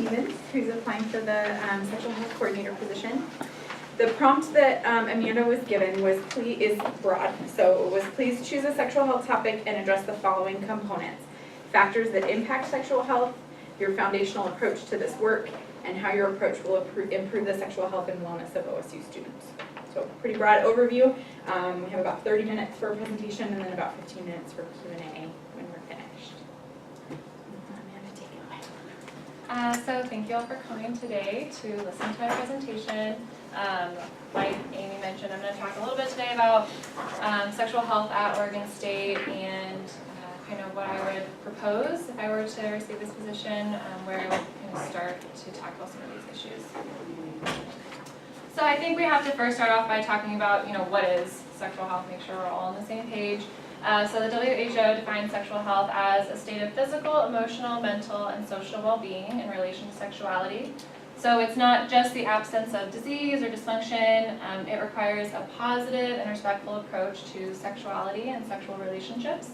Stevens, who's applying for the sexual health coordinator position. The prompt that Amanda was given was is broad, so it was please choose a sexual health topic and address the following components: factors that impact sexual health, your foundational approach to this work, and how your approach will improve the sexual health and wellness of OSU students. So pretty broad overview. We have about 30 minutes for a presentation and then about 15 minutes for Q&A when we're finished. Amanda, take it away. So thank you all for coming today to listen to my presentation. Like Amy mentioned, I'm going to talk a little bit today about sexual health at Oregon State and kind of what I would propose if I were to receive this position, where I would kind of start to tackle some of these issues. So I think we have to first start off by talking about, what is sexual health, make sure we're all on the same page. So the WHO defines sexual health as a state of physical, emotional, mental, and social well-being in relation to sexuality. So it's not just the absence of disease or dysfunction. It requires a positive and respectful approach to sexuality and sexual relationships,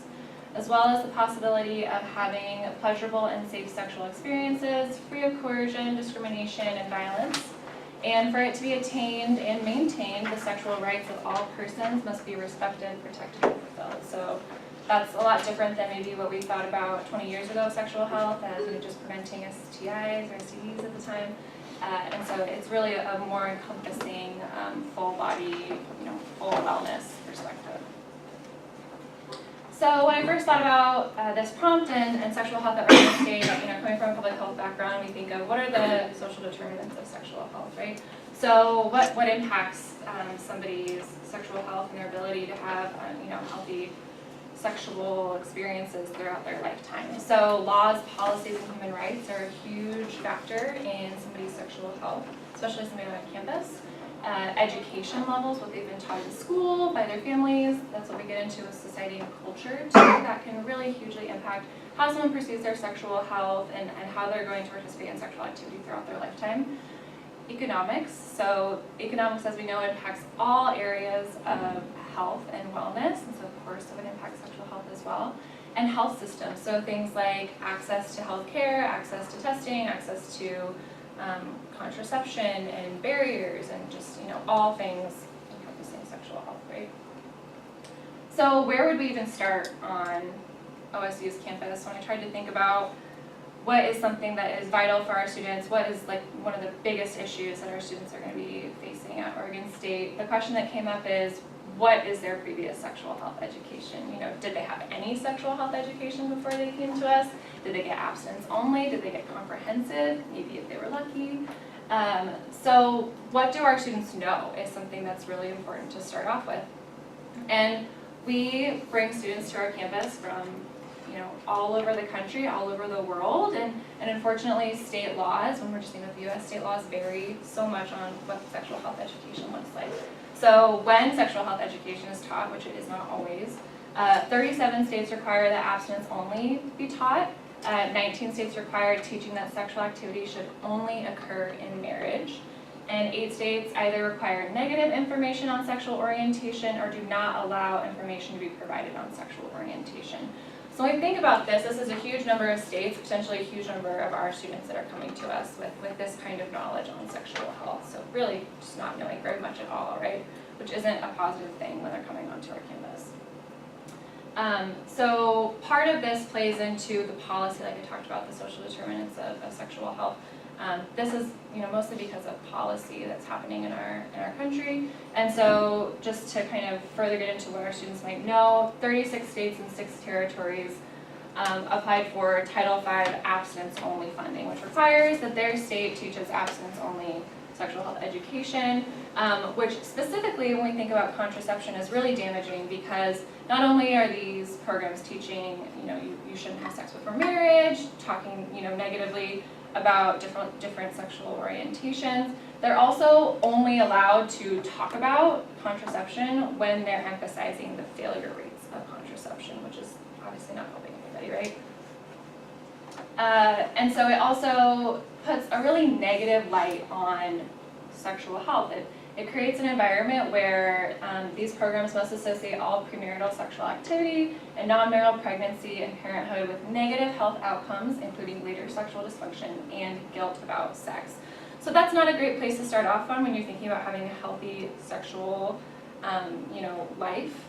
as well as the possibility of having pleasurable and safe sexual experiences, free of coercion, discrimination, and violence. And for it to be attained and maintained, the sexual rights of all persons must be respected, protected, and fulfilled. So that's a lot different than maybe what we thought about 20 years ago, sexual health, as just preventing STIs or STDs at the time. And so it's really a more encompassing, full body, full wellness perspective. So when I first thought about this prompt and sexual health at Oregon State, coming from a public health background, we think of what are the social determinants of sexual health, right? So what impacts somebody's sexual health and their ability to have, healthy sexual experiences throughout their lifetime. So laws, policies, and human rights are a huge factor in somebody's sexual health, especially somebody on campus. Education levels, what they've been taught in school, by their families, that's what we get into with society and culture too. That can really hugely impact how someone perceives their sexual health and how they're going to participate in sexual activity throughout their lifetime. Economics, so economics, as we know, impacts all areas of health and wellness, and so of course it would impact sexual health as well. And health systems, so things like access to health care, access to testing, access to contraception and barriers and just, all things encompassing sexual health, right? So where would we even start on OSU's campus when I tried to think about what is something that is vital for our students, what is like one of the biggest issues that our students are going to be facing at Oregon State? The question that came up is, what is their previous sexual health education? Did they have any sexual health education before they came to us? Did they get abstinence only? Did they get comprehensive? Maybe if they were lucky. So what do our students know is something that's really important to start off with. And we bring students to our campus from all over the country, all over the world, and unfortunately state laws, when we're just thinking of US state laws, vary so much on what sexual health education looks like. So when sexual health education is taught, which it is not always, 37 states require that abstinence only be taught. 19 states require teaching that sexual activity should only occur in marriage. And 8 states either require negative information on sexual orientation or do not allow information to be provided on sexual orientation. So when we think about this is a huge number of states, potentially a huge number of our students that are coming to us with this kind of knowledge on sexual health. So really just not knowing very much at all, right? Which isn't a positive thing when they're coming onto our campus. So part of this plays into the policy, like I talked about, the social determinants of sexual health. This is mostly because of policy that's happening in our country. And so just to kind of further get into what our students might know, 36 states and 6 territories applied for Title V abstinence-only funding, which requires that their state teaches abstinence-only sexual health education, which specifically when we think about contraception is really damaging because not only are these programs teaching, you shouldn't have sex before marriage, talking, negatively about different sexual orientations, they're also only allowed to talk about contraception when they're emphasizing the failure rates of contraception, which is obviously not helping anybody, right? And so it also puts a really negative light on sexual health. It creates an environment where these programs must associate all premarital sexual activity and non-marital pregnancy and parenthood with negative health outcomes, including later sexual dysfunction and guilt about sex. So that's not a great place to start off on when you're thinking about having a healthy sexual life,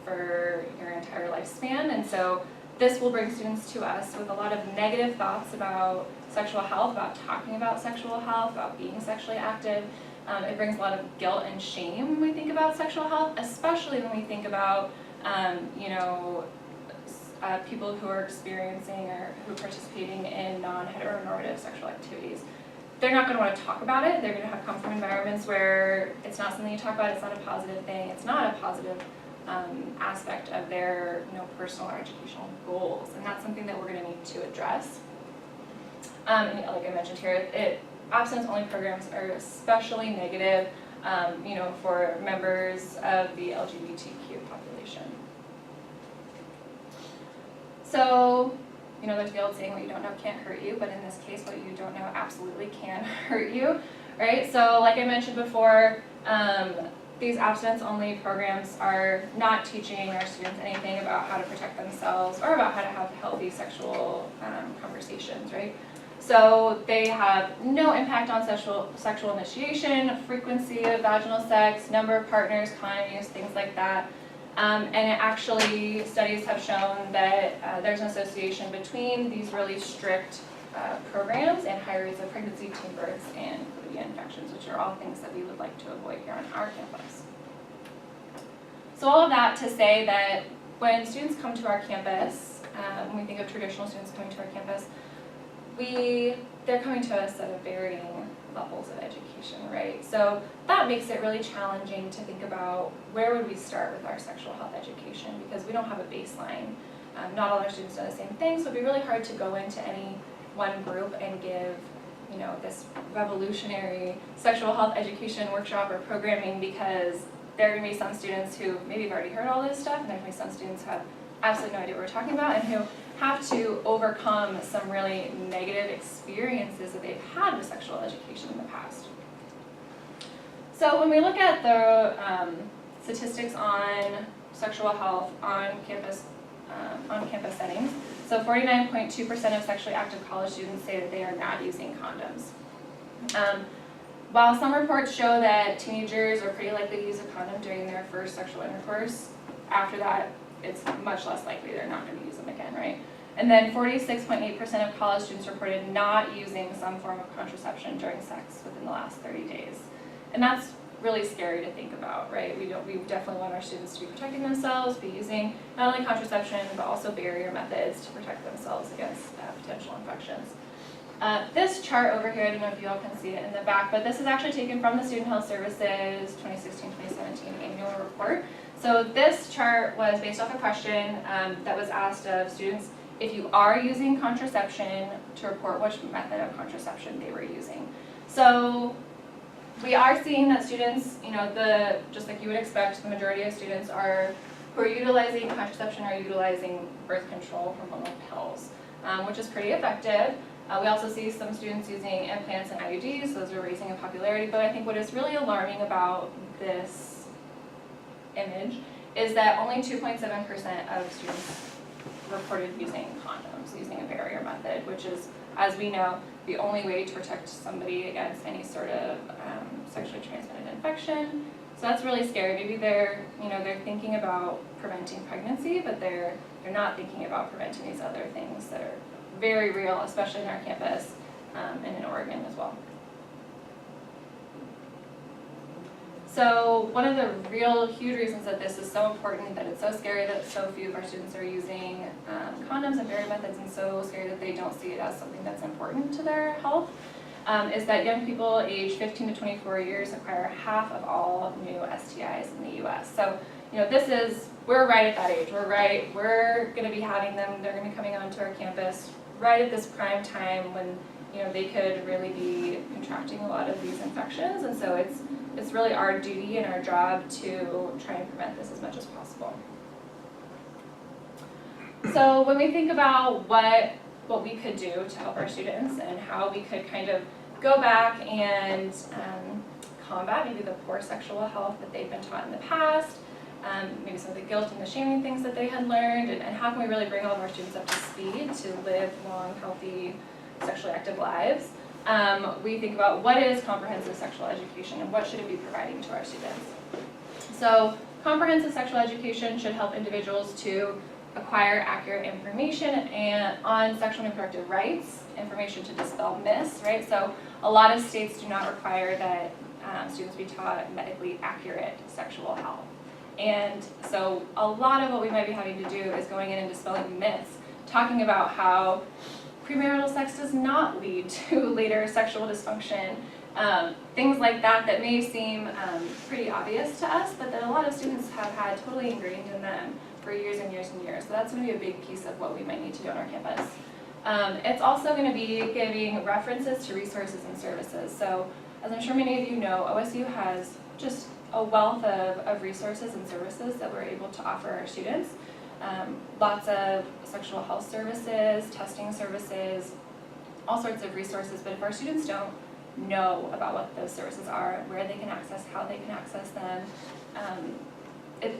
for your entire lifespan. And so this will bring students to us with a lot of negative thoughts about sexual health, about talking about sexual health, about being sexually active. It brings a lot of guilt and shame when we think about sexual health, especially when we think about, people who are experiencing or who are participating in non-heteronormative sexual activities. They're not going to want to talk about it. They're going to have come from environments where it's not something you talk about. It's not a positive thing. It's not a positive aspect of their personal or educational goals, and that's something that we're going to need to address. And like I mentioned here, abstinence-only programs are especially negative, for members of the LGBTQ population. So, there's the old saying, what you don't know can't hurt you, but in this case, what you don't know absolutely can hurt you, right? So, like I mentioned before, these abstinence-only programs are not teaching our students anything about how to protect themselves or about how to have healthy sexual conversations, right? So they have no impact on sexual initiation, frequency of vaginal sex, number of partners, condom use, things like that. And it actually, studies have shown that there's an association between these really strict programs and high rates of pregnancy, teen births, and chlamydia infections, which are all things that we would like to avoid here on our campus. So all of that to say that when students come to our campus, when we think of traditional students coming to our campus, they're coming to us at varying levels of education, right? So that makes it really challenging to think about where would we start with our sexual health education, because we don't have a baseline. Not all our students do the same thing, so it'd be really hard to go into any one group and give this revolutionary sexual health education workshop or programming, because there are going to be some students who maybe have already heard all this stuff, and there are going to be some students who have absolutely no idea what we're talking about and who have to overcome some really negative experiences that they've had with sexual education in the past. So when we look at the statistics on sexual health on campus settings, so 49.2% of sexually active college students say that they are not using condoms. While some reports show that teenagers are pretty likely to use a condom during their first sexual intercourse, after that it's much less likely they're not going to use them again, right? And then 46.8% of college students reported not using some form of contraception during sex within the last 30 days. And that's really scary to think about, right? We definitely want our students to be protecting themselves, be using not only contraception, but also barrier methods to protect themselves against potential infections. This chart over here, I don't know if you all can see it in the back, but this is actually taken from the Student Health Services 2016-2017 annual report. So this chart was based off a question that was asked of students if you are using contraception, to report which method of contraception they were using. So we are seeing that students, just like you would expect, the majority of students who are utilizing contraception are utilizing birth control hormonal pills, which is pretty effective. We also see some students using implants and IUDs, those are raising in popularity, but I think what is really alarming about this image is that only 2.7% of students reported using condoms, using a barrier method, which is, as we know, the only way to protect somebody against any sort of sexually transmitted infection. So that's really scary. Maybe they're thinking about preventing pregnancy, but they're not thinking about preventing these other things that are very real, especially in our campus and in Oregon as well. So one of the real huge reasons that this is so important, that it's so scary that so few of our students are using condoms and barrier methods, and so scary that they don't see it as something that's important to their health, is that young people aged 15 to 24 years acquire half of all new STIs in the US. So, we're right at that age. We're going to be having them, they're going to be coming onto our campus right at this prime time when, they could really be contracting a lot of these infections, and so it's really our duty and our job to try and prevent this as much as possible. So when we think about what we could do to help our students and how we could kind of go back and combat maybe the poor sexual health that they've been taught in the past, maybe some of the guilt and the shaming things that they had learned, and how can we really bring all of our students up to speed to live long, healthy, sexually active lives. We think about what is comprehensive sexual education and what should it be providing to our students. So comprehensive sexual education should help individuals to acquire accurate information on sexual and reproductive rights, information to dispel myths, right? So a lot of states do not require that students be taught medically accurate sexual health. And so a lot of what we might be having to do is going in and dispelling myths, talking about how premarital sex does not lead to later sexual dysfunction, things like that that may seem pretty obvious to us, but that a lot of students have had totally ingrained in them for years and years and years. So that's going to be a big piece of what we might need to do on our campus. It's also going to be giving references to resources and services. So as I'm sure many of you know, OSU has just a wealth of resources and services that we're able to offer our students. Lots of sexual health services, testing services, all sorts of resources, but if our students don't know about what those services are, where they can access, how they can access them,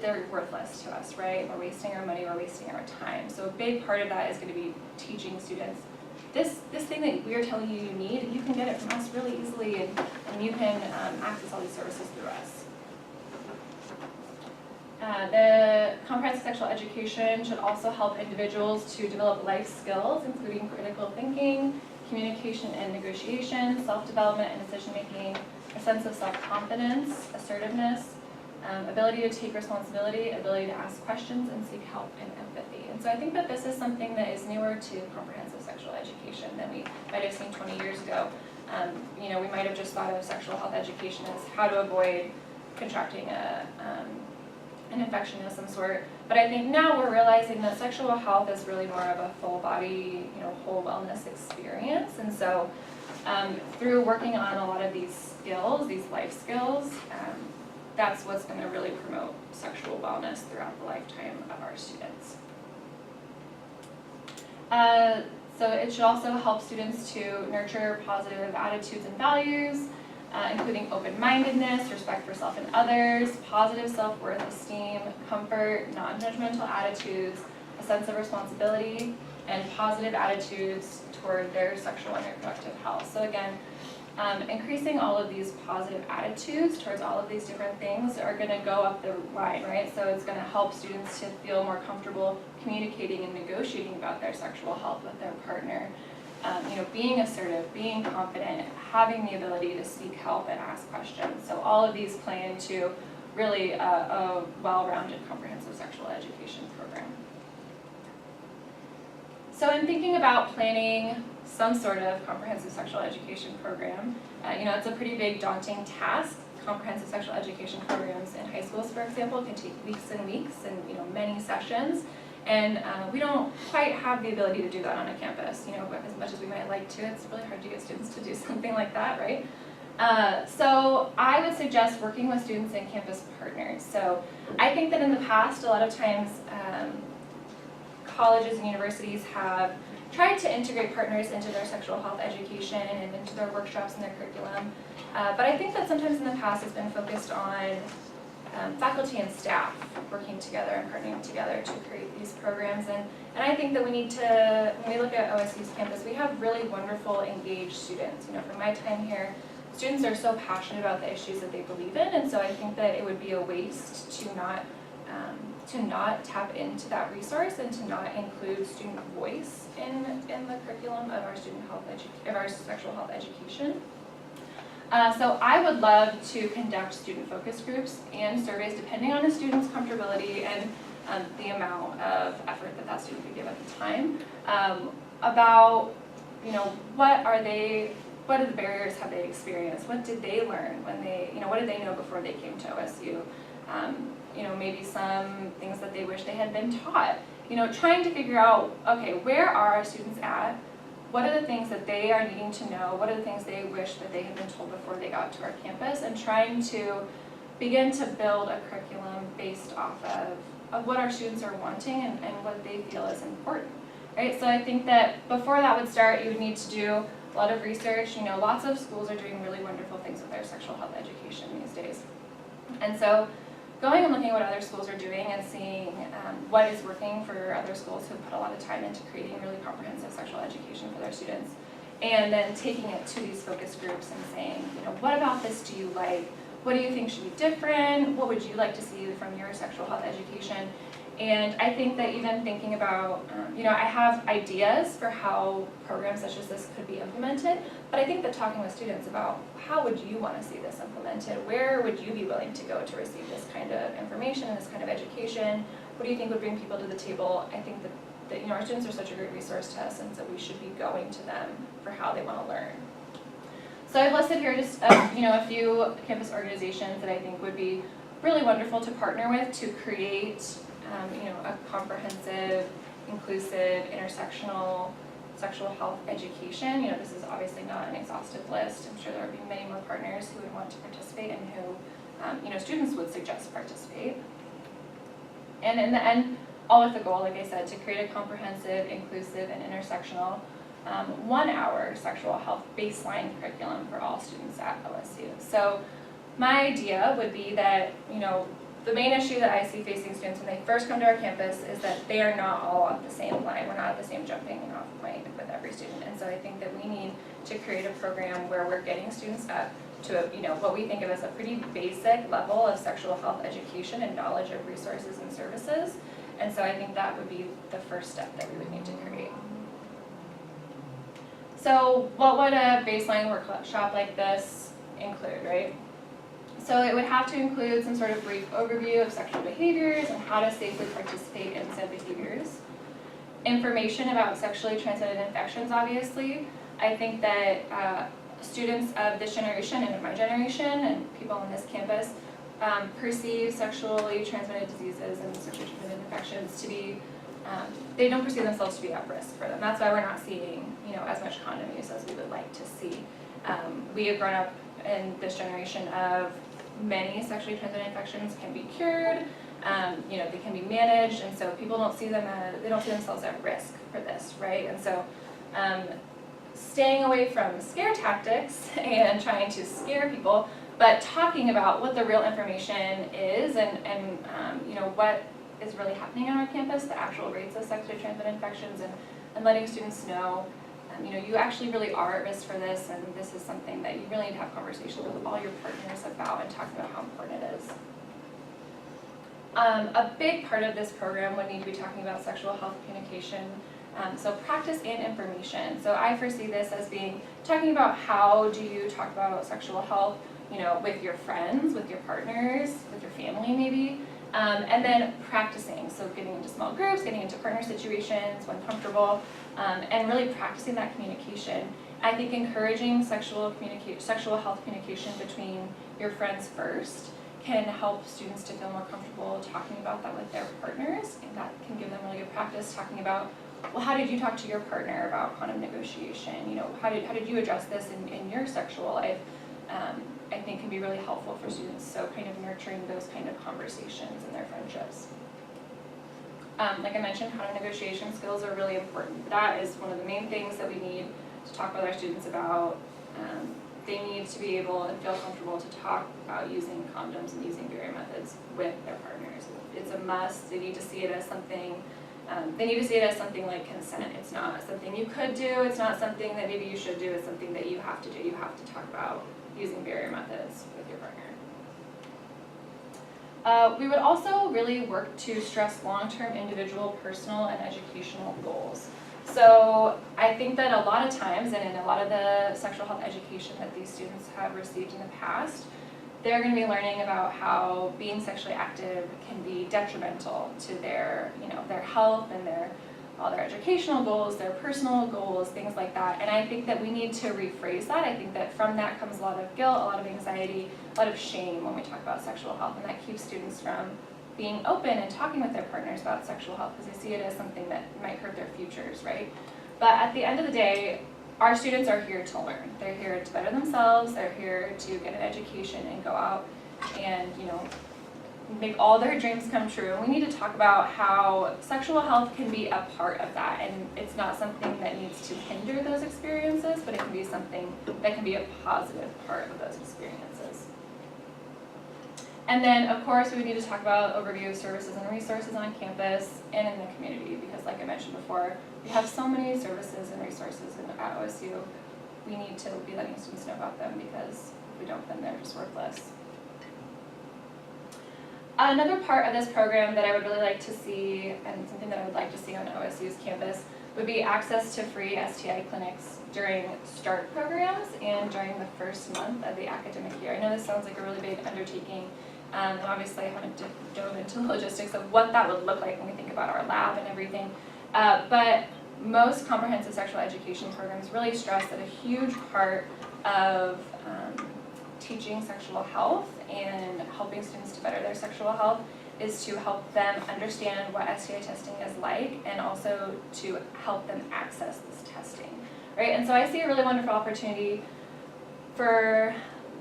they're worthless to us, right? We're wasting our money, we're wasting our time. So a big part of that is going to be teaching students this thing that we are telling you you need, you can get it from us really easily, and you can access all these services through us. The comprehensive sexual education should also help individuals to develop life skills, including critical thinking, communication and negotiation, self-development and decision-making, a sense of self-confidence, assertiveness, ability to take responsibility, ability to ask questions, and seek help and empathy. And so I think that this is something that is newer to comprehensive sexual education than we might have seen 20 years ago. We might have just thought of sexual health education as how to avoid contracting an infection of some sort. But I think now we're realizing that sexual health is really more of a full body, whole wellness experience. And so through working on a lot of these skills, these life skills, that's what's going to really promote sexual wellness throughout the lifetime of our students. So it should also help students to nurture positive attitudes and values, including open-mindedness, respect for self and others, positive self-worth, esteem, comfort, non-judgmental attitudes, a sense of responsibility, and positive attitudes toward their sexual and reproductive health. So again, increasing all of these positive attitudes towards all of these different things are going to go up the line, right? So it's going to help students to feel more comfortable communicating and negotiating about their sexual health with their partner. Being assertive, being confident, having the ability to seek help and ask questions. So all of these play into really a well-rounded comprehensive sexual education program. So in thinking about planning some sort of comprehensive sexual education program, it's a pretty big, daunting task. Comprehensive sexual education programs in high schools, for example, can take weeks and weeks and many sessions. And we don't quite have the ability to do that on a campus. As much as we might like to, it's really hard to get students to do something like that, right? So I would suggest working with students and campus partners. So I think that in the past, a lot of times, colleges and universities have tried to integrate partners into their sexual health education and into their workshops and their curriculum. But I think that sometimes in the past it's been focused on faculty and staff working together and partnering together to create these programs. And I think that we need to, when we look at OSU's campus, we have really wonderful, engaged students. From my time here, students are so passionate about the issues that they believe in, and so I think that it would be a waste to not tap into that resource and to not include student voice in the curriculum of our our sexual health education. So I would love to conduct student focus groups and surveys depending on the student's comfortability and the amount of effort that student could give at the time, about what are the barriers have they experienced, what did they learn when they, what did they know before they came to OSU, maybe some things that they wish they had been taught, trying to figure out, okay, where are our students at? What are the things that they are needing to know? What are the things they wish that they had been told before they got to our campus? And trying to begin to build a curriculum based off of what our students are wanting and what they feel is important, right? So I think that before that would start, you would need to do a lot of research, lots of schools are doing really wonderful things with their sexual health education these days. And so going and looking at what other schools are doing and seeing what is working for other schools who put a lot of time into creating really comprehensive sexual education for their students, and then taking it to these focus groups and saying, what about this do you like? What do you think should be different? What would you like to see from your sexual health education? And I think that even thinking about, I have ideas for how programs such as this could be implemented, but I think that talking with students about how would you want to see this implemented, where would you be willing to go to receive this kind of information and this kind of education, what do you think would bring people to the table? I think that our students are such a great resource to us, and so we should be going to them for how they want to learn. So I've listed here just a few campus organizations that I think would be really wonderful to partner with to create a comprehensive, inclusive, intersectional sexual health education. This is obviously not an exhaustive list. I'm sure there would be many more partners who would want to participate and who students would suggest participate. And in the end, all with the goal, like I said, to create a comprehensive, inclusive, and intersectional 1 hour sexual health baseline curriculum for all students at OSU. So my idea would be that, the main issue that I see facing students when they first come to our campus is that they are not all on the same line. We're not at the same jumping off point with every student. And so I think that we need to create a program where we're getting students up to what we think of as a pretty basic level of sexual health education and knowledge of resources and services. And so I think that would be the first step that we would need to create. So what would a baseline workshop like this include, right? So it would have to include some sort of brief overview of sexual behaviors and how to safely participate in said behaviors. Information about sexually transmitted infections, obviously. I think that students of this generation and of my generation and people on this campus perceive sexually transmitted diseases and sexually transmitted infections to be, they don't perceive themselves to be at risk for them. That's why we're not seeing, as much condom use as we would like to see. We have grown up in this generation of many sexually transmitted infections can be cured, they can be managed, and so people don't see them they don't see themselves at risk for this, right? And so staying away from scare tactics and trying to scare people, but talking about what the real information is and what is really happening on our campus, the actual rates of sexually transmitted infections, and letting students know you actually really are at risk for this, and this is something that you really need to have conversations with all your partners about and talk about how important it is. A big part of this program would need to be talking about sexual health communication, so practice and information. So I foresee this as being talking about how do you talk about sexual health, with your friends, with your partners, with your family maybe, and then practicing, so getting into small groups, getting into partner situations when comfortable, and really practicing that communication. I think encouraging sexual health communication between your friends first can help students to feel more comfortable talking about that with their partners, and that can give them really good practice talking about, well, how did you talk to your partner about condom negotiation? How did you address this in your sexual life? I think can be really helpful for students, so kind of nurturing those kind of conversations in their friendships. Like I mentioned, condom negotiation skills are really important. That is one of the main things that we need to talk with our students about. They need to be able and feel comfortable to talk about using condoms and using barrier methods with their partners. It's a must. They need to see it as something. Like consent. It's not something you could do. It's not something that maybe you should do. It's something that you have to do. You have to talk about using barrier methods with your partner. We would also really work to stress long-term individual, personal, and educational goals. So I think that a lot of times, and in a lot of the sexual health education that these students have received in the past, they're going to be learning about how being sexually active can be detrimental to their, their health and all their educational goals, their personal goals, things like that. And I think that we need to rephrase that. I think that from that comes a lot of guilt, a lot of anxiety, a lot of shame when we talk about sexual health, and that keeps students from being open and talking with their partners about sexual health because they see it as something that might hurt their futures, right? But at the end of the day, our students are here to learn. They're here to better themselves. They're here to get an education and go out and, make all their dreams come true. And we need to talk about how sexual health can be a part of that, and it's not something that needs to hinder those experiences, but it can be something that can be a positive part of those experiences. And then, of course, we need to talk about overview of services and resources on campus and in the community, because like I mentioned before, we have so many services and resources at OSU. We need to be letting students know about them, because if we don't, then they're just worthless. Another part of this program that I would really like to see, and something that I would like to see on OSU's campus, would be access to free STI clinics during START programs and during the first month of the academic year. I know this sounds like a really big undertaking, and obviously I haven't dove into the logistics of what that would look like when we think about our lab and everything, but most comprehensive sexual education programs really stress that a huge part of teaching sexual health and helping students to better their sexual health is to help them understand what STI testing is like, and also to help them access this testing, right? And so I see a really wonderful opportunity for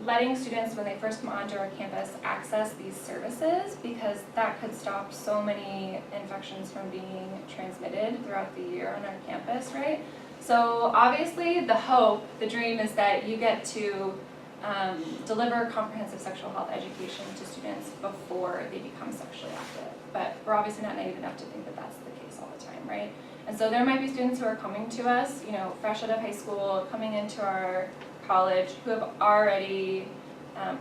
letting students, when they first come onto our campus, access these services, because that could stop so many infections from being transmitted throughout the year on our campus, right? So obviously the hope, the dream is that you get to deliver comprehensive sexual health education to students before they become sexually active. But we're obviously not naive enough to think that that's the case all the time, right? And so there might be students who are coming to us, you know, fresh out of high school, coming into our college, who have already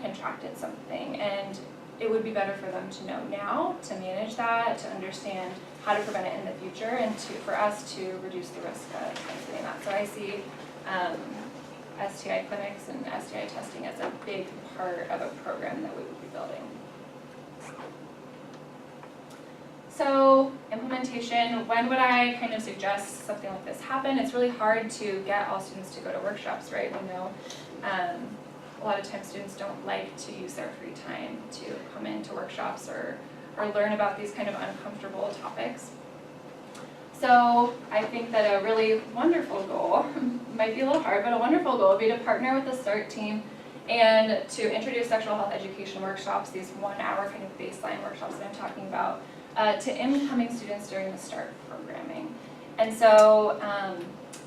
contracted something. And it would be better for them to know now, to manage that, to understand how to prevent it in the future, and for us to reduce the risk of transmitting that. So I see STI clinics and STI testing as a big part of a program that we would be building. So implementation, when would I kind of suggest something like this happen? It's really hard to get all students to go to workshops, right? We know a lot of times students don't like to use their free time to come into workshops or learn about these kind of uncomfortable topics. So I think that a really wonderful goal, might be a little hard, but a wonderful goal would be to partner with the START team and to introduce sexual health education workshops, these 1 hour kind of baseline workshops that I'm talking about, to incoming students during the START programming. And so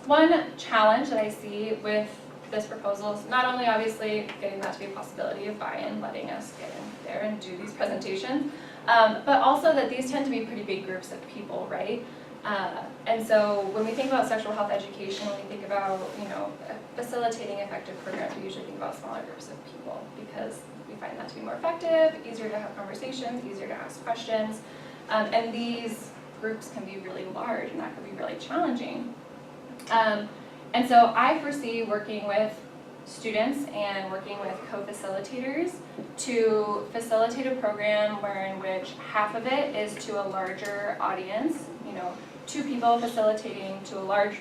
one challenge that I see with this proposal is not only obviously getting that to be a possibility of buy-in, letting us get in there and do these presentations, but also that these tend to be pretty big groups of people, right? And so when we think about sexual health education, when we think about, you know, facilitating effective programs, we usually think about smaller groups of people, because we find that to be more effective, easier to have conversations, easier to ask questions, and these groups can be really large, and that can be really challenging. And so I foresee working with students and working with co-facilitators to facilitate a program in which half of it is to a larger audience, you know, 2 people facilitating to a large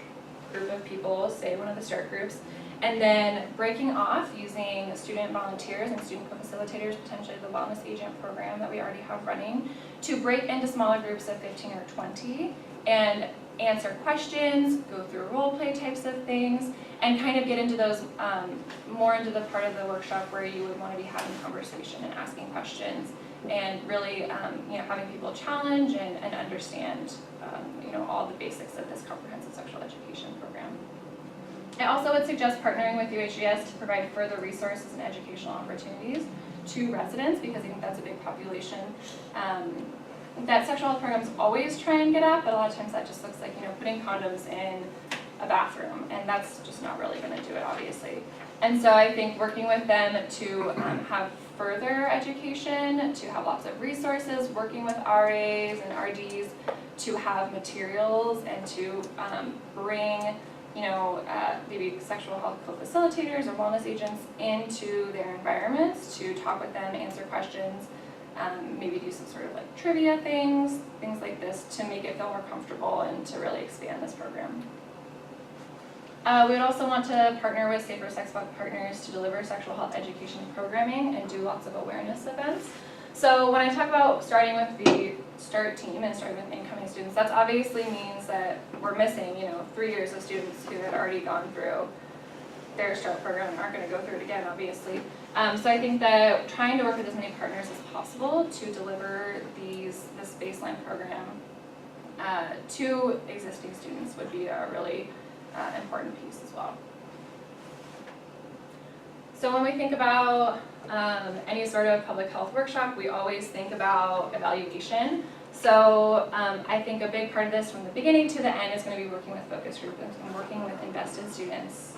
group of people, say one of the START groups, and then breaking off using student volunteers and student co-facilitators, potentially the wellness agent program that we already have running, to break into smaller groups of 15 or 20 and answer questions, go through role play types of things, and kind of get into those, more into the part of the workshop where you would want to be having conversation and asking questions, and really you know, having people challenge and understand you know, all the basics of this comprehensive sexual education program. I also would suggest partnering with UHDS to provide further resources and educational opportunities to residents, because I think that's a big population that sexual health programs always try and get at, but a lot of times that just looks like, you know, putting condoms in a bathroom, and that's just not really going to do it, obviously. And so I think working with them to have further education, to have lots of resources, working with RAs and RDs to have materials and to bring, you know, maybe sexual health co-facilitators or wellness agents into their environments to talk with them, answer questions, maybe do some sort of like trivia things like this to make it feel more comfortable and to really expand this program. We would also want to partner with Safer Sex Ed partners to deliver sexual health education programming and do lots of awareness events. So when I talk about starting with the START team and starting with incoming students, that obviously means that we're missing, you know, 3 years of students who had already gone through their START program and aren't going to go through it again, obviously. So I think that trying to work with as many partners as possible to deliver this baseline program to existing students would be a really important piece as well. So when we think about any sort of public health workshop, we always think about evaluation. So I think a big part of this from the beginning to the end is going to be working with focus groups and working with invested students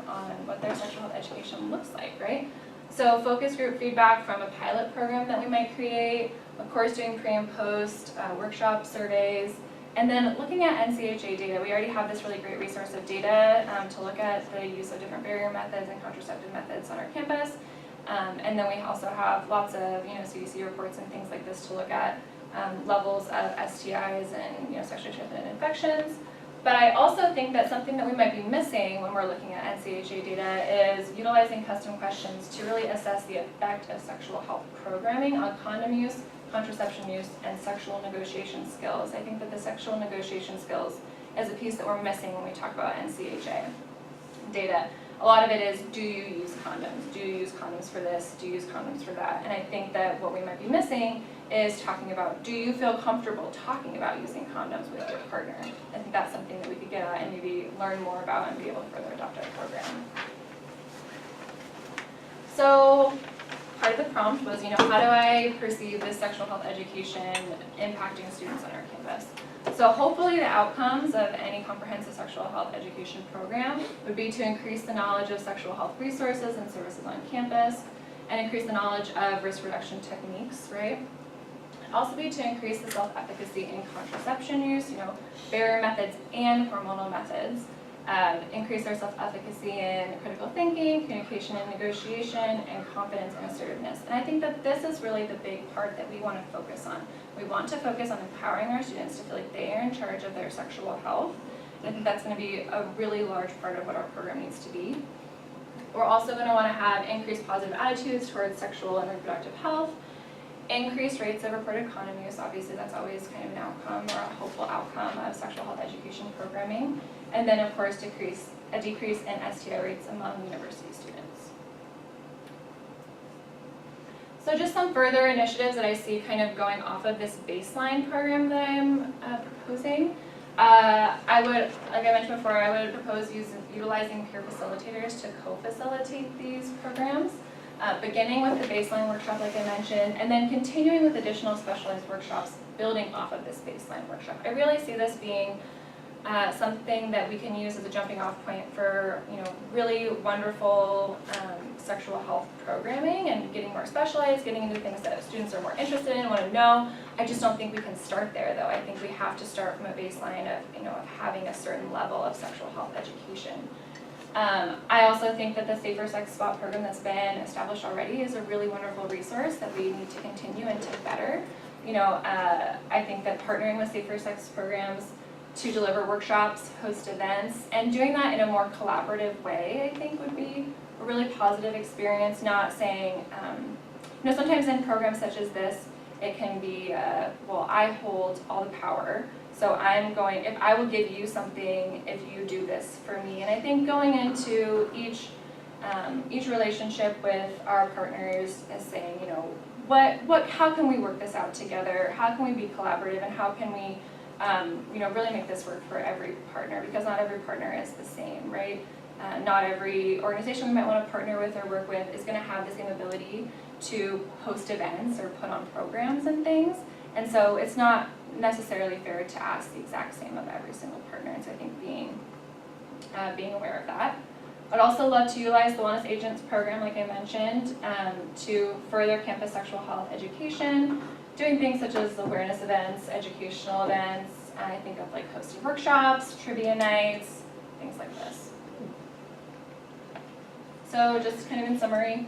on what their sexual health education looks like, right? So focus group feedback from a pilot program that we might create, of course doing pre and post workshop surveys, and then looking at NCHA data. We already have this really great resource of data to look at the use of different barrier methods and contraceptive methods on our campus. And then we also have lots of CDC reports and things like this to look at levels of STIs and sexually transmitted infections. But I also think that something that we might be missing when we're looking at NCHA data is utilizing custom questions to really assess the effect of sexual health programming on condom use, contraception use, and sexual negotiation skills. I think that the sexual negotiation skills is a piece that we're missing when we talk about NCHA data. A lot of it is, do you use condoms? Do you use condoms for this? Do you use condoms for that? And I think that what we might be missing is talking about, do you feel comfortable talking about using condoms with your partner? I think that's something that we could get at and maybe learn more about and be able to further adopt our program. So part of the prompt was, how do I perceive this sexual health education impacting students on our campus? So hopefully the outcomes of any comprehensive sexual health education program would be to increase the knowledge of sexual health resources and services on campus, and increase the knowledge of risk reduction techniques, right? Also be to increase the self-efficacy in contraception use, barrier methods and hormonal methods. Increase our self-efficacy in critical thinking, communication and negotiation, and confidence and assertiveness. And I think that this is really the big part that we want to focus on. We want to focus on empowering our students to feel like they are in charge of their sexual health. And I think that's going to be a really large part of what our program needs to be. We're also going to want to have increased positive attitudes towards sexual and reproductive health, increased rates of reported condom use. Obviously that's always kind of an outcome or a hopeful outcome of sexual health education programming. And then of course a decrease in STI rates among university students. So just some further initiatives that I see kind of going off of this baseline program that I'm proposing. I would, like I mentioned before, I would propose utilizing peer facilitators to co-facilitate these programs. Beginning with the baseline workshop like I mentioned, and then continuing with additional specialized workshops building off of this baseline workshop. I really see this being something that we can use as a jumping off point for really wonderful sexual health programming and getting more specialized, getting into things that students are more interested in, want to know. I just don't think we can start there though. I think we have to start from a baseline of having a certain level of sexual health education. I also think that the Safer Sex Spot program that's been established already is a really wonderful resource that we need to continue and to better. I think that partnering with Safer Sex programs to deliver workshops, host events, and doing that in a more collaborative way, I think would be a really positive experience, not saying, sometimes in programs such as this, it can be, well, I hold all the power, so if I will give you something if you do this for me. And I think going into each relationship with our partners is saying, how can we work this out together? How can we be collaborative, and how can we really make this work for every partner, because not every partner is the same, right? Not every organization we might want to partner with or work with is going to have the same ability to host events or put on programs and things. And so it's not necessarily fair to ask the exact same of every single partner. And so I think being aware of that. I'd also love to utilize the Wellness Agents program, like I mentioned, to further campus sexual health education, doing things such as awareness events, educational events. I think of like hosting workshops, trivia nights, things like this. So just kind of in summary,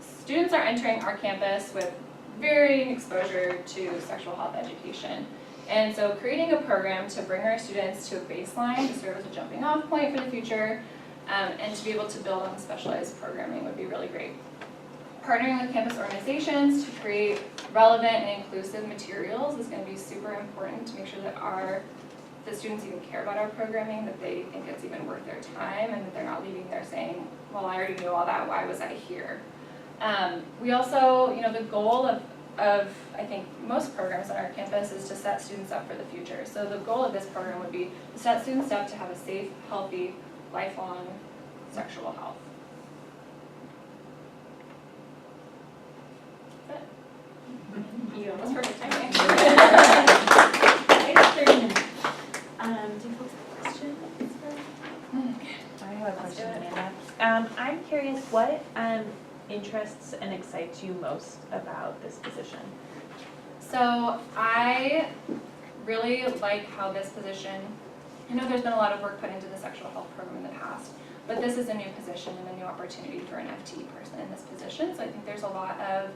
students are entering our campus with varying exposure to sexual health education. And so creating a program to bring our students to a baseline to serve as a jumping off point for the future, and to be able to build on specialized programming would be really great. Partnering with campus organizations to create relevant and inclusive materials is going to be super important to make sure that the students even care about our programming, that they think it's even worth their time, and that they're not leaving there saying, well, I already knew all that, why was I here? We also, the goal of I think most programs on our campus is to set students up for the future. So the goal of this program would be to set students up to have a safe, healthy, lifelong sexual health. you. That's perfect timing. I have 30 minutes. Do you folks have questions? I have a Let's do question, it. Amanda. I'm curious, what interests and excites you most about this position? So I really like how this position, I know there's been a lot of work put into the sexual health program in the past, but this is a new position and a new opportunity for an FTE person in this position. So I think there's a lot of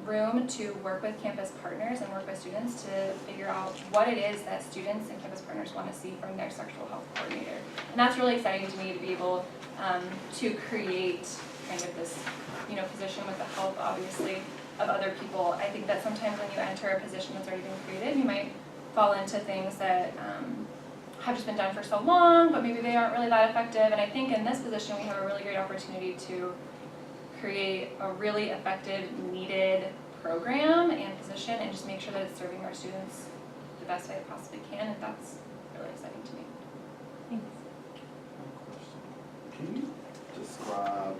room to work with campus partners and work with students to figure out what it is that students and campus partners want to see from their sexual health coordinator. And that's really exciting to me to be able to create kind of this, position with the help, obviously, of other people. I think that sometimes when you enter a position that's already been created, you might fall into things that have just been done for so long, but maybe they aren't really that effective. And I think in this position, we have a really great opportunity to create a really effective, needed program and position and just make sure that it's serving our students the best way it possibly can, and that's really exciting to me. Thanks. Can you describe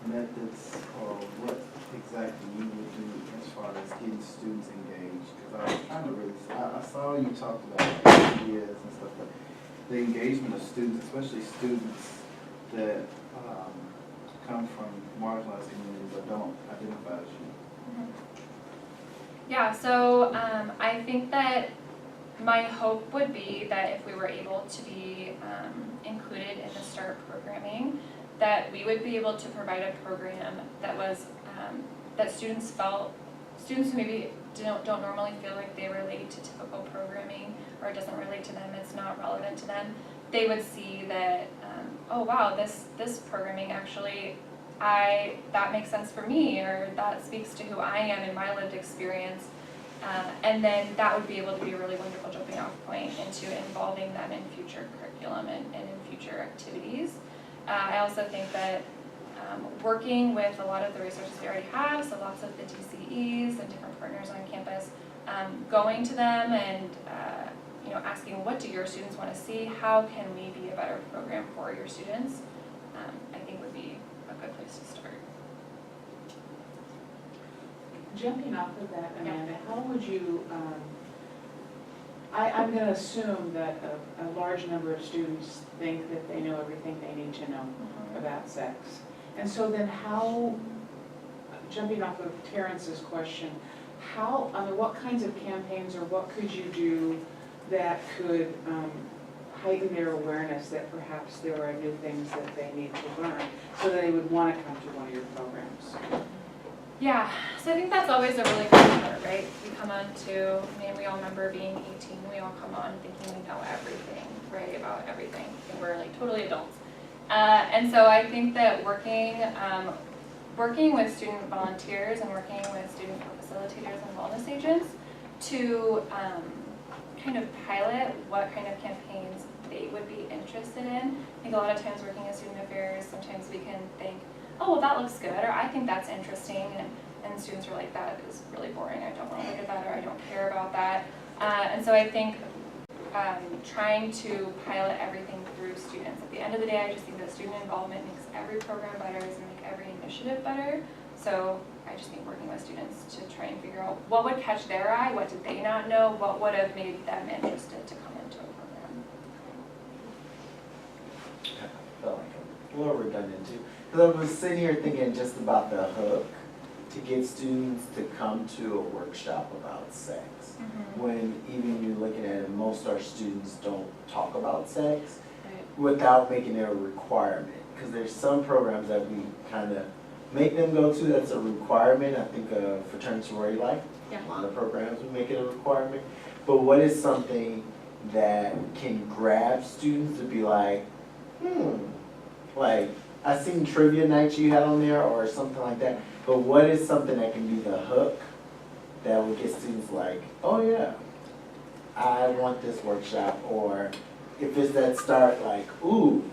methods or what exactly you would do as far as getting students engaged? Because I was trying to really, I saw you talked about ideas and stuff, but the engagement of students, especially students that come from marginalized communities or don't identify as you. Yeah, so I think that my hope would be that if we were able to be included in the START programming, that we would be able to provide a program that was, that students who maybe don't normally feel like they relate to typical programming or it doesn't relate to them, it's not relevant to them, they would see that, oh wow, this programming actually, that makes sense for me, or that speaks to who I am in my lived experience. And then that would be able to be a really wonderful jumping off point into involving them in future curriculum and in future activities. I also think that working with a lot of the resources we already have, so lots of the DCEs and different partners on campus, going to them and asking, what do your students want to see? How can we be a better program for your students? I think would be a good place to start. Jumping off of that, Amanda, how would you, I'm going to assume that a large number of students think that they know everything they need to know about sex. And so then how, jumping off of Terrence's question, what kinds of campaigns or what could you do that could heighten their awareness that perhaps there are new things that they need to learn so that they would want to come to one of your programs? Yeah, so I think that's always a really good part, right? We come on to, we all remember being 18, we all come on thinking we know everything, right, about everything, and we're like totally adults. And so I think that working with student volunteers and working with student facilitators and wellness agents to kind of pilot what kind of campaigns they would be interested in. I think a lot of times working in student affairs, sometimes we can think, oh, well, that looks good, or I think that's interesting, and students are like, that is really boring, I don't want to look at that, or I don't care about that. And so I think trying to pilot everything through students. At the end of the day, I just think that student involvement makes every program better, and make every initiative better. So I just think working with students to try and figure out what would catch their eye, what did they not know, what would have made them interested to come into a program. I felt like I'm a little redundant too. Because I was sitting here thinking just about the hook to get students to come to a workshop about sex. When even you're looking at it, most of our students don't talk about sex without making it a requirement. Because there's some programs that we kind of make them go to that's a requirement. I think fraternity sorority life, a lot of programs we make it a requirement. But what is something that can grab students to be like, like I seen trivia nights you had on there or something like that. But what is something that can be the hook that would get students like, oh yeah, I want this workshop, or if it's that start like, ooh,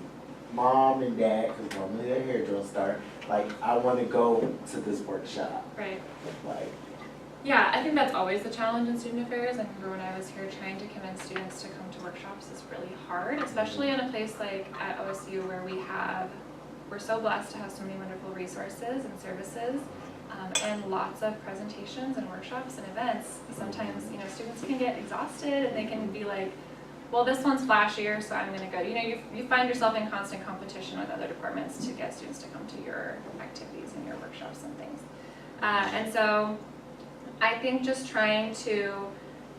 mom and dad, because normally they're here drill start, like I want to go to this workshop. Right. Like, yeah, I think that's always the challenge in student affairs. I remember when I was here trying to convince students to come to workshops is really hard, especially in a place like at OSU where we're so blessed to have so many wonderful resources and services. and lots of presentations and workshops and events. Sometimes, students can get exhausted and they can be like, well, this one's flashier, so I'm gonna go. You find yourself in constant competition with other departments to get students to come to your activities and your workshops and things. And so I think just trying to,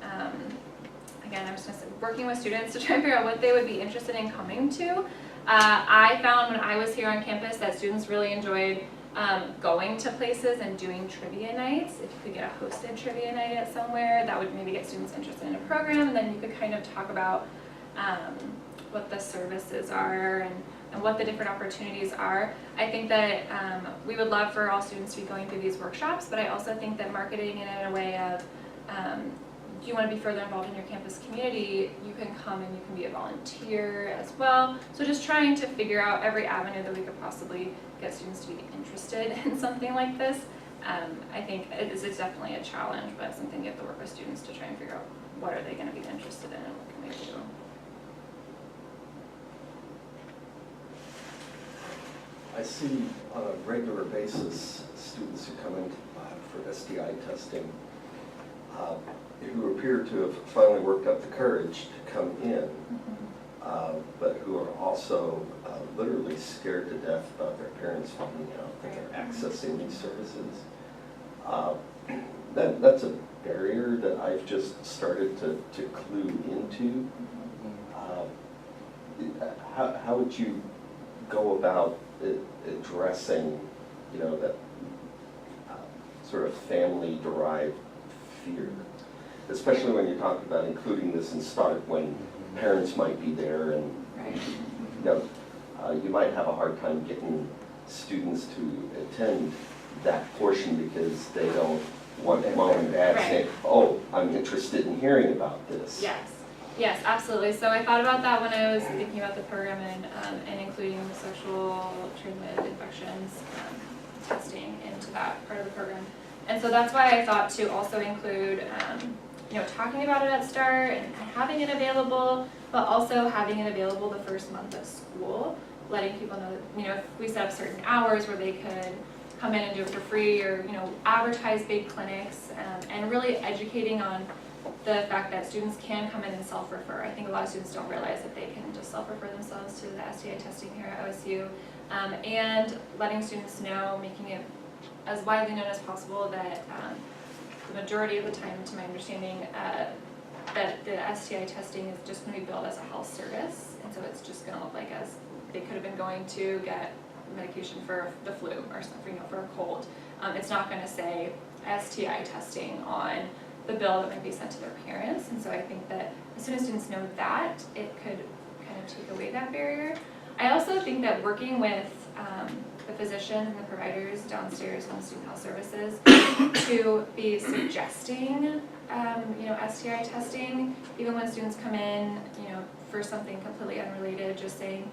again, I'm just gonna say, working with students to try and figure out what they would be interested in coming to. I found when I was here on campus that students really enjoyed going to places and doing trivia nights. If you could get a hosted trivia night at somewhere, that would maybe get students interested in a program, and then you could kind of talk about what the services are and what the different opportunities are. I think that we would love for all students to be going through these workshops, but I also think that marketing it in a way of if you want to be further involved in your campus community, you can come and you can be a volunteer as well. So just trying to figure out every avenue that we could possibly get students to be interested in something like this. I think it's definitely a challenge, but something you have to work with students to try and figure out what are they going to be interested in and what can they do. I see on a regular basis students who come into the lab for STI testing who appear to have finally worked up the courage to come in, but who are also literally scared to death about their parents finding out that they're accessing these services. That's a barrier that I've just started to clue into. How would you go about addressing, that sort of family-derived fear? Especially when you're talking about including this in START, when parents might be there and, you might have a hard time getting students to attend that portion because they don't want mom and dad saying, oh, I'm interested in hearing about this. Yes, absolutely. So I thought about that when I was thinking about the program and including the sexual transmitted infections testing into that part of the program. And so that's why I thought to also include, talking about it at START and having it available, but also having it available the first month of school, letting people know that, if we set up certain hours where they could come in and do it for free, or, advertise big clinics, and really educating on the fact that students can come in and self-refer. I think a lot of students don't realize that they can just self-refer themselves to the STI testing here at OSU, and letting students know, making it as widely known as possible that the majority of the time, to my understanding, that the STI testing is just going to be billed as a health service, and so it's just going to look like as they could have been going to get medication for the flu or something, for a cold. It's not going to say STI testing on the bill that might be sent to their parents, and so I think that as soon as students know that, it could kind of take away that barrier. I also think that working with the physicians and the providers downstairs in the student health services to be suggesting, STI testing, even when students come in, for something completely unrelated, just saying,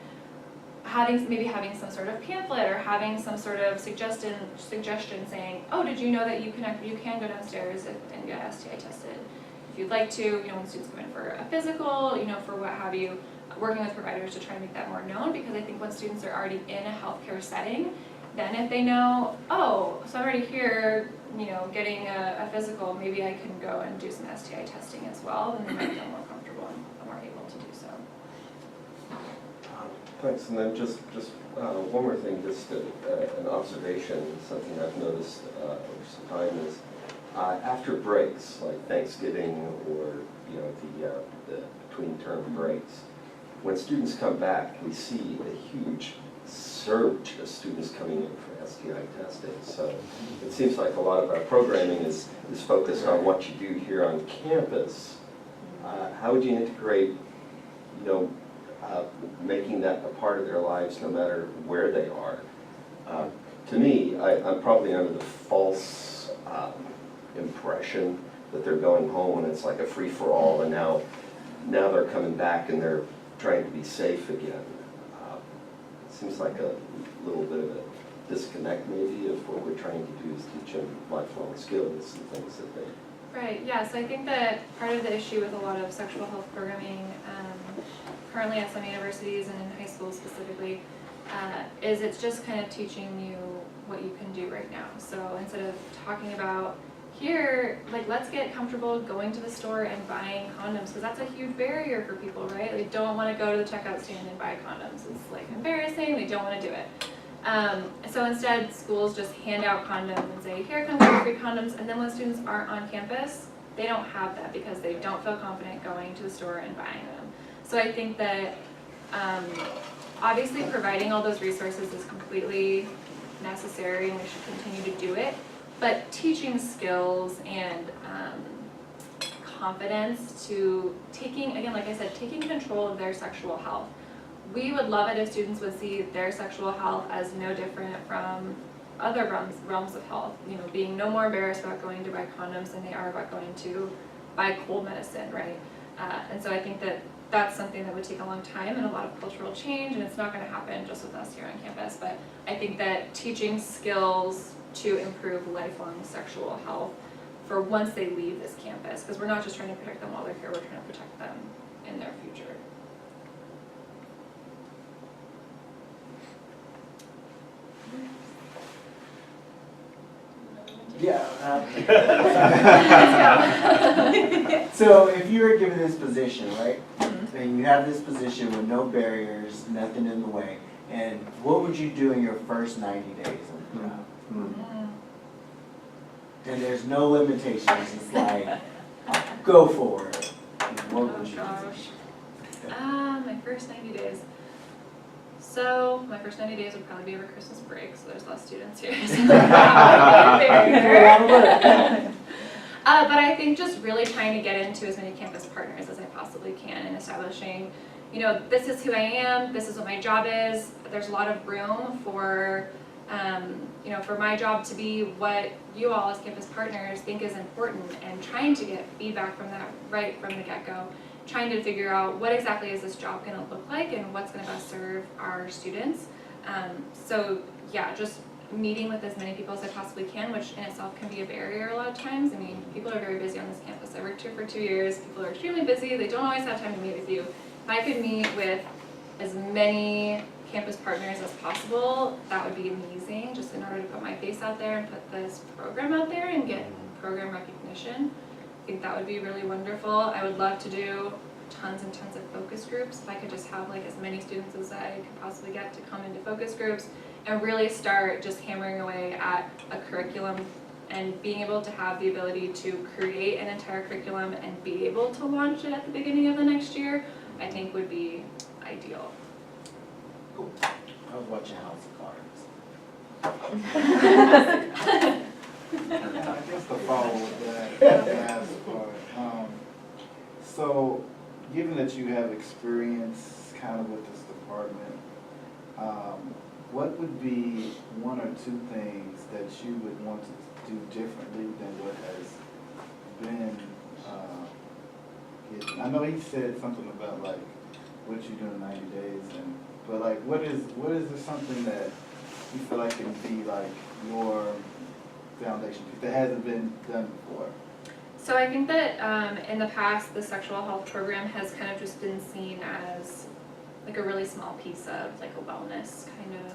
maybe having some sort of pamphlet or having some sort of suggestion saying, oh, did you know that you can go downstairs and get STI tested if you'd like to, when students come in for a physical, for what have you, working with providers to try and make that more known, because I think when students are already in a healthcare setting, then if they know, oh, so I'm already here, getting a physical, maybe I can go and do some STI testing as well, then they might feel more comfortable and more able to do so. Thanks, and then just one more thing, just an observation, something I've noticed over some time is after breaks, like Thanksgiving or the between term breaks, when students come back, we see a huge surge of students coming in for STI testing. So it seems like a lot of our programming is focused on what you do here on campus. How would you integrate, making that a part of their lives no matter where they are? To me, I'm probably under the false impression that they're going home and it's like a free-for-all, and now they're coming back and they're trying to be safe again. It seems like a little bit of a disconnect maybe of what we're trying to do is teach them lifelong skills and things that they... Right, yeah, so I think that part of the issue with a lot of sexual health programming currently at some universities and in high schools specifically is it's just kind of teaching you what you can do right now. So instead of talking about here, like, let's get comfortable going to the store and buying condoms, because that's a huge barrier for people, right? They don't want to go to the checkout stand and buy condoms. It's like embarrassing, they don't want to do it. So instead, schools just hand out condoms and say, here comes your free condoms, and then when students aren't on campus, they don't have that because they don't feel confident going to the store and buying them. So I think that obviously providing all those resources is completely necessary and we should continue to do it. But teaching skills and confidence to taking, again, like I said, taking control of their sexual health. We would love it if students would see their sexual health as no different from other realms of health. You know, being no more embarrassed about going to buy condoms than they are about going to buy cold medicine, right? And so I think that that's something that would take a long time and a lot of cultural change, and it's not going to happen just with us here on campus. But I think that teaching skills to improve lifelong sexual health for once they leave this campus, because we're not just trying to protect them while they're here, we're trying to protect them in their future. So if you were given this position, right, and you have this position with no barriers, nothing in the way, and what would you do in your first 90 days of the job? And there's no limitations, it's like, go for it. What would you do? My first 90 days. So my first 90 days would probably be over Christmas break, so there's less students here. But I think just really trying to get into as many campus partners as I possibly can and establishing, you know, this is who I am, this is what my job is. There's a lot of room for, you know, for my job to be what you all as campus partners think is important, and trying to get feedback from that right from the get-go. Trying to figure out what exactly is this job going to look like and what's going to best serve our students. So yeah, just meeting with as many people as I possibly can, which in itself can be a barrier a lot of times. I mean, people are very busy on this campus. I worked here for 2 years. People are extremely busy. They don't always have time to meet with you. If I could meet with as many campus partners as possible, that would be amazing, just in order to put my face out there and put this program out there and get program recognition. I think that would be really wonderful. I would love to do tons and tons of focus groups. If I could just have like as many students as I could possibly get to come into focus groups and really start just hammering away at a curriculum and being able to have the ability to create an entire curriculum and be able to launch it at the beginning of the next year, I think would be ideal. Cool. I was watching House of Cards. I guess to follow with that last part, so given that you have experience kind of with this department, what would be one or two things that you would want to do differently than what has been given? I know he said something about like what you do in 90 days, but like what is there something that you feel like can be like your foundation that hasn't been done before? So I think that in the past, the sexual health program has kind of just been seen as like a really small piece of like a wellness kind of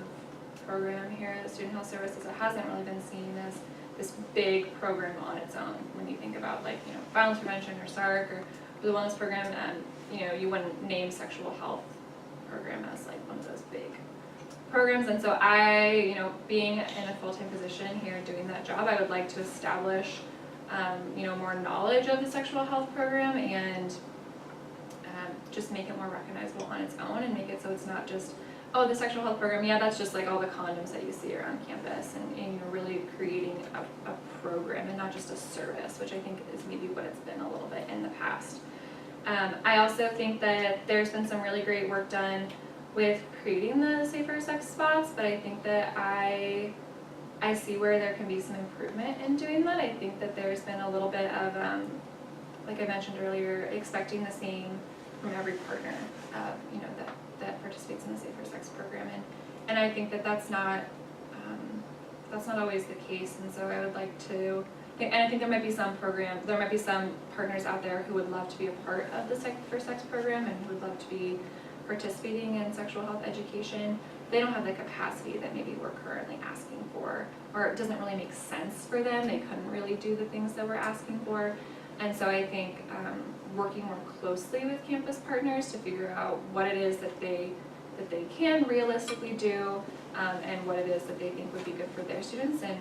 program here at Student Health Services. It hasn't really been seen as this big program on its own. When you think about like, you know, violence prevention or SARC or the wellness program, you know, you wouldn't name sexual health program as like one of those big programs. And so I, you know, being in a full-time position here doing that job, I would like to establish you know, more knowledge of the sexual health program and just make it more recognizable on its own and make it so it's not just, oh, the sexual health program, yeah, that's just like all the condoms that you see around campus, and you know, really creating a program and not just a service, which I think is maybe what it's been a little bit in the past. I also think that there's been some really great work done with creating the safer sex spots, but I think that I see where there can be some improvement in doing that. I think that there's been a little bit of, like I mentioned earlier, expecting the same from every partner, you know, that participates in the Safer Sex program, and I think that that's not always the case. And so I would like to, and I think there might be some partners out there who would love to be a part of the Safer Sex program and who would love to be participating in sexual health education. they don't have the capacity that maybe we're currently asking for, or it doesn't really make sense for them, they couldn't really do the things that we're asking for. And so I think working more closely with campus partners to figure out what it is that they can realistically do, and what it is that they think would be good for their students, and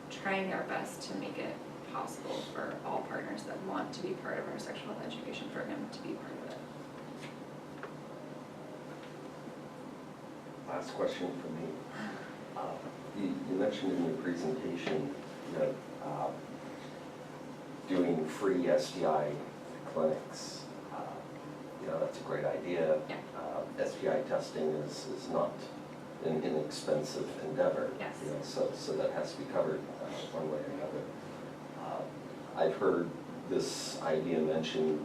trying our best to make it possible for all partners that want to be part of our sexual health education program to be part of it. Last question for me. You mentioned in your presentation, doing free STI clinics. That's a great idea. Yeah. STI testing is not an inexpensive endeavor. Yes. So that has to be covered one way or another. I've heard this idea mentioned,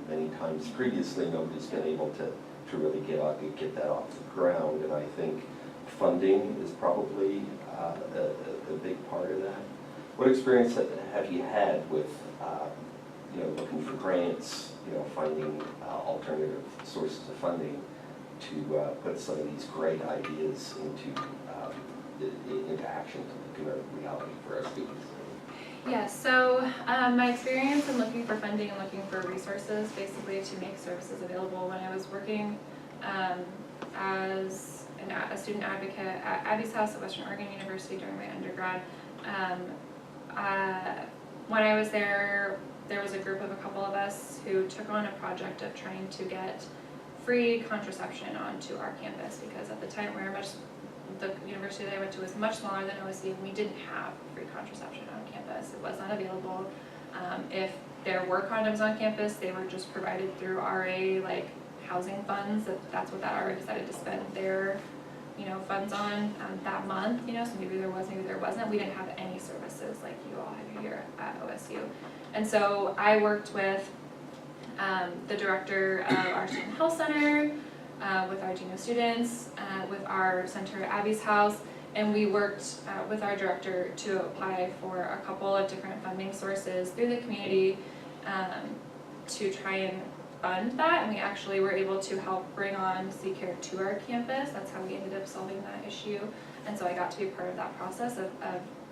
many times previously. Nobody's been able to really get that off the ground, and I think funding is probably a big part of that. What experience have you had with looking for grants, finding alternative sources of funding to put some of these great ideas into action to make it a reality for our students? Yeah, so my experience in looking for funding and looking for resources basically to make services available when I was working as a student advocate at Abby's House at Western Oregon University during my undergrad. When I was there, there was a group of a couple of us who took on a project of trying to get free contraception onto our campus, because at the time the university that I went to was much smaller than OSU, and we didn't have free contraception on campus. It was not available. If there were condoms on campus, they were just provided through RA, like housing funds. That's what that RA decided to spend their funds on that month, so maybe there was, maybe there wasn't. We didn't have any services like you all have here at OSU. And so I worked with the director of our student health center, with our Geno students, with our center at Abby's House, and we worked with our director to apply for a couple of different funding sources through the community to try and fund that, and we actually were able to help bring on C-Care to our campus. That's how we ended up solving that issue. And so I got to be part of that process of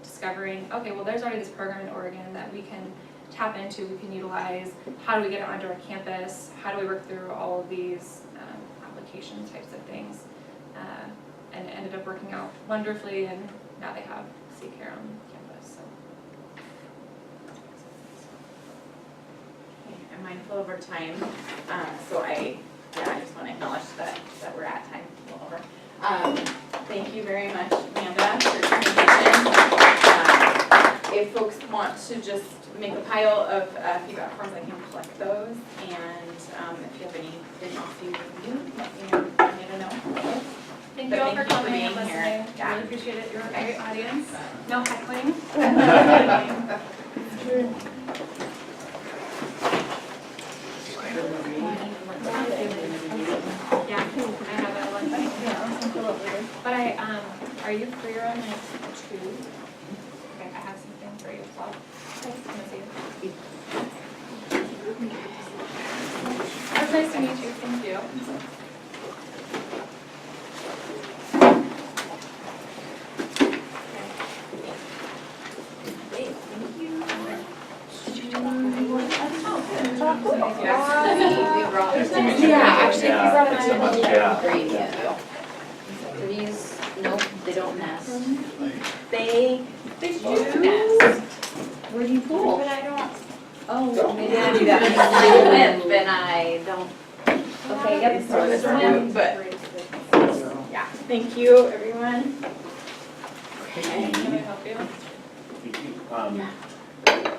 discovering, okay, well there's already this program in Oregon that we can tap into, we can utilize. How do we get it onto our campus? How do we work through all of these application types of things? And it ended up working out wonderfully, and now they have C-Care on campus. So. I'm mindful of our time, so I just want to acknowledge that we're at time, a little over. Thank you very much, Amanda, for your presentation. If folks want to just make a pile of feedback forms, I can collect those, and if you have anything else you review, let me know. Thank But you all thank for you for coming being and listening. here. Yeah. Really appreciate it. You're a great audience. No heckling. Yeah, I have a lunch break. But are you free around like 2? Okay, I have something for you as well. Thanks, Timothy. It was nice to meet you. Thank you. Thanks so much. Yeah. Great, yeah. These, nope, they don't nest. They do nest. Where do you pull? But I don't. Oh, maybe Yeah, I do do that. that. Swim, and I don't. Okay, yep. Throw this one, but yeah. Thank you, everyone. Can I help you?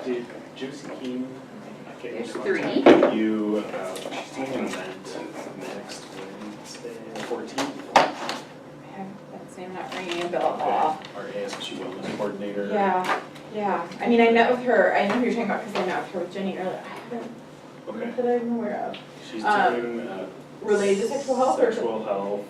Did Josie Keene get There's your 3. contact? You, she's doing an event next Wednesday, 14th. That's name not ringing a bell at all. Our ASBC Wellness Coordinator. Yeah. I mean, I met with her. I know who you're talking about because I met with her with Jenny earlier. I haven't. Okay. Not that I'm aware of. She's doing Related to sexual health or? sexual health.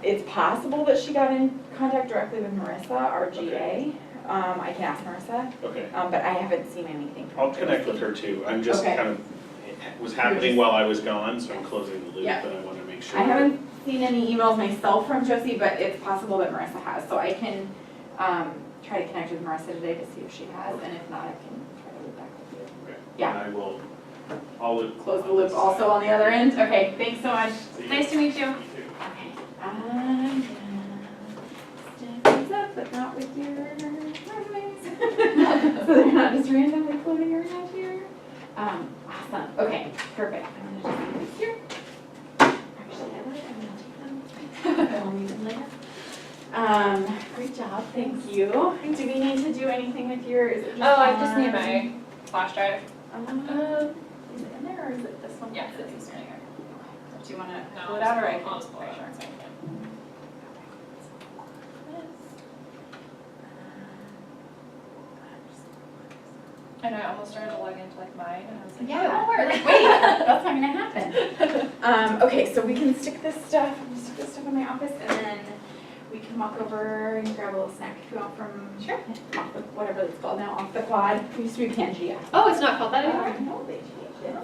It's possible that she got in contact directly with Marissa, our GA. I can ask Marissa, Okay. but I haven't seen anything from I'll connect with her too. I'm just Okay. kind of, it was happening while I was gone, so I'm closing the loop, Yeah. but I want to make sure. I haven't seen any emails myself from Josie, but it's possible that Marissa has, so I can, try to connect with Marissa today to see if she has, and if not, I can try to loop back with you. Okay. Yeah. And I'll loop. Close the loop also on the other end, okay, thanks so much. See you. Nice to meet you. You too. Okay, I'm gonna step these up, but not with your resumes. So they're not just randomly floating around here. Awesome, okay, perfect. I'm gonna just leave these here. Actually, I like, I'm gonna take them. I'll need them later. Great job, thank you. Do we need to do anything with your, is it just? Oh, I just need my flash drive. Is it in there or is it this one? Yeah, this is right here. Do you wanna No, pull it out or I can I'll just just pull it out. sure? It's okay. I know, I almost started to log into like mine and I was like, Yeah. yeah, it won't work. Wait, that's not gonna happen. Okay, so we can stick this stuff in my office and then we can walk over and grab a little snack if you want from. Sure. Off the, whatever it's called now, off the quad. It used to be Pangea. Oh, it's not called that anymore? No, they changed it.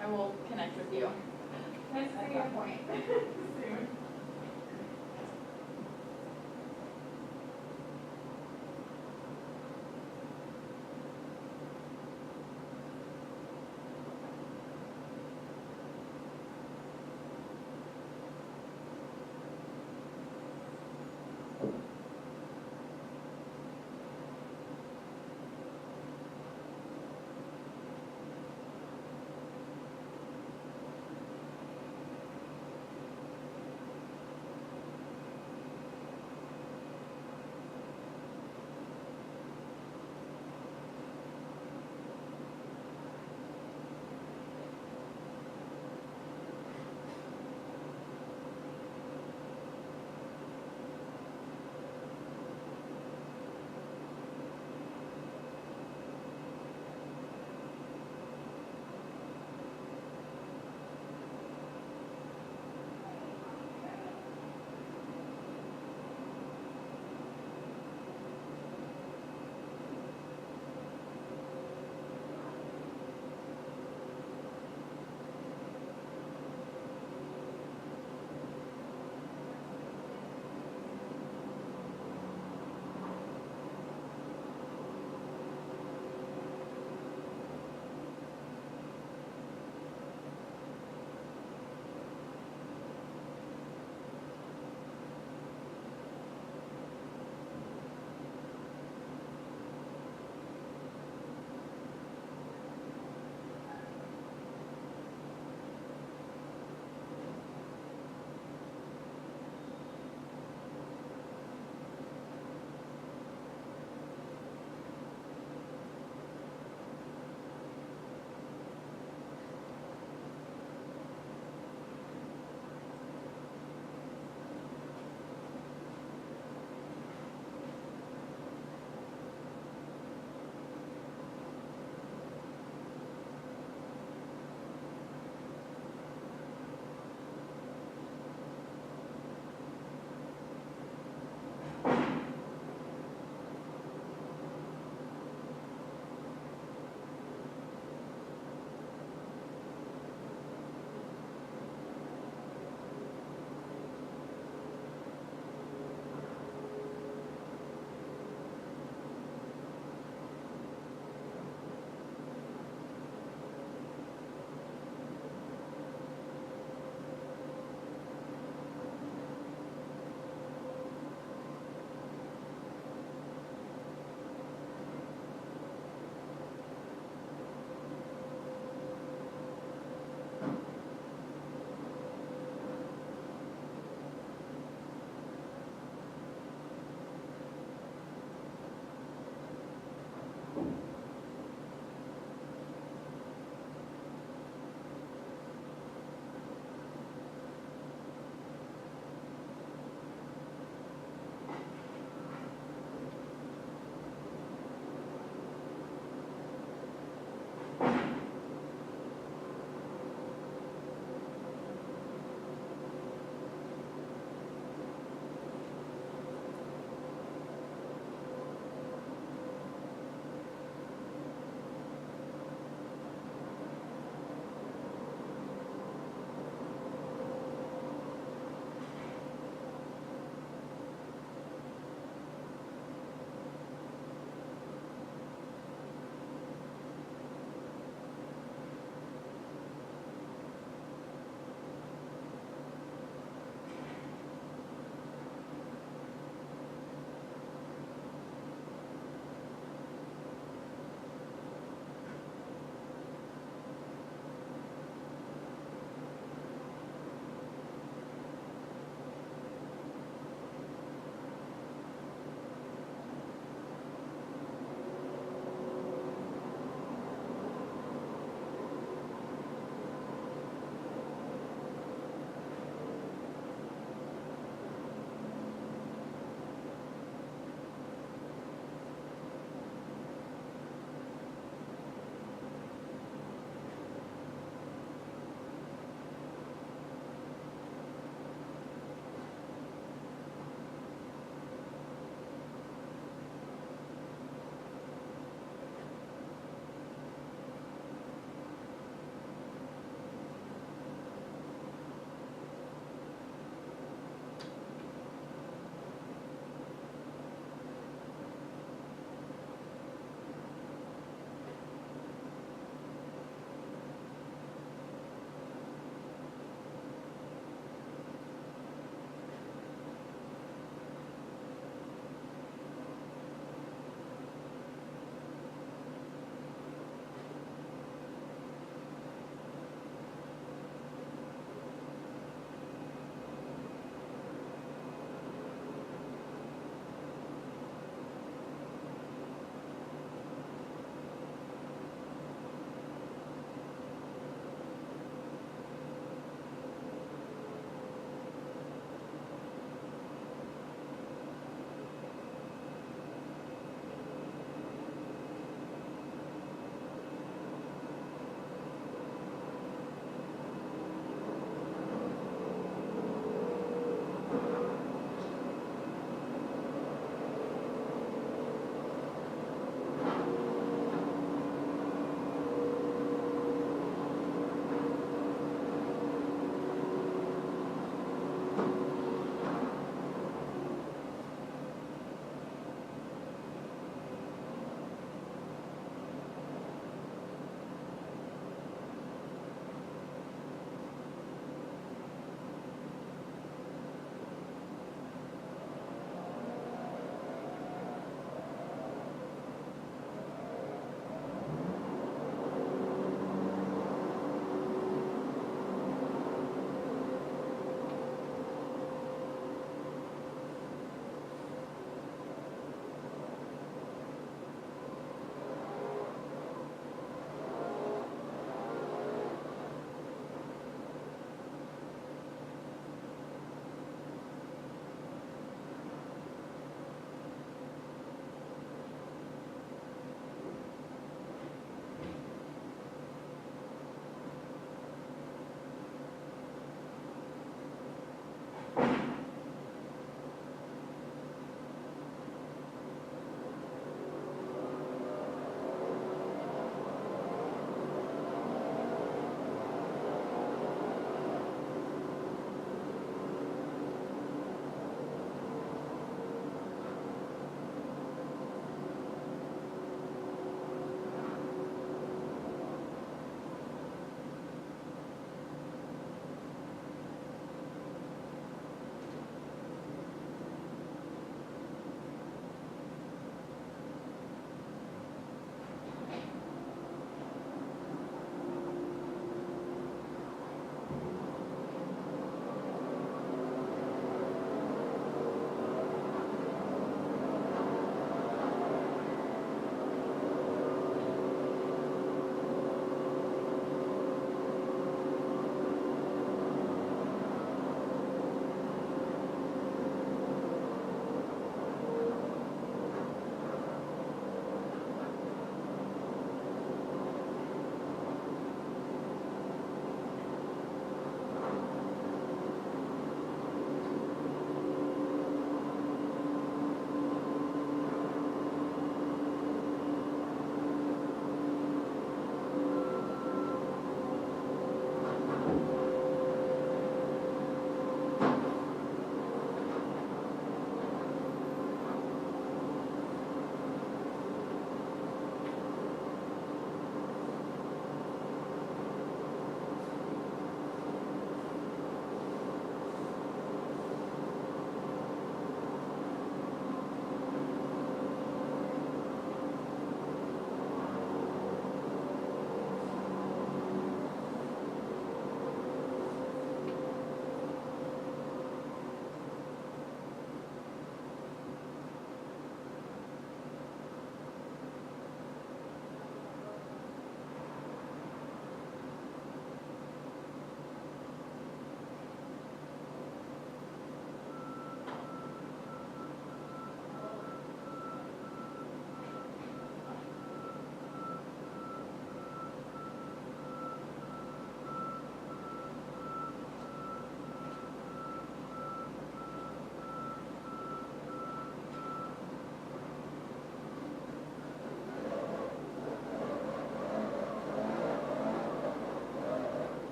I will connect with you. Nice to see you.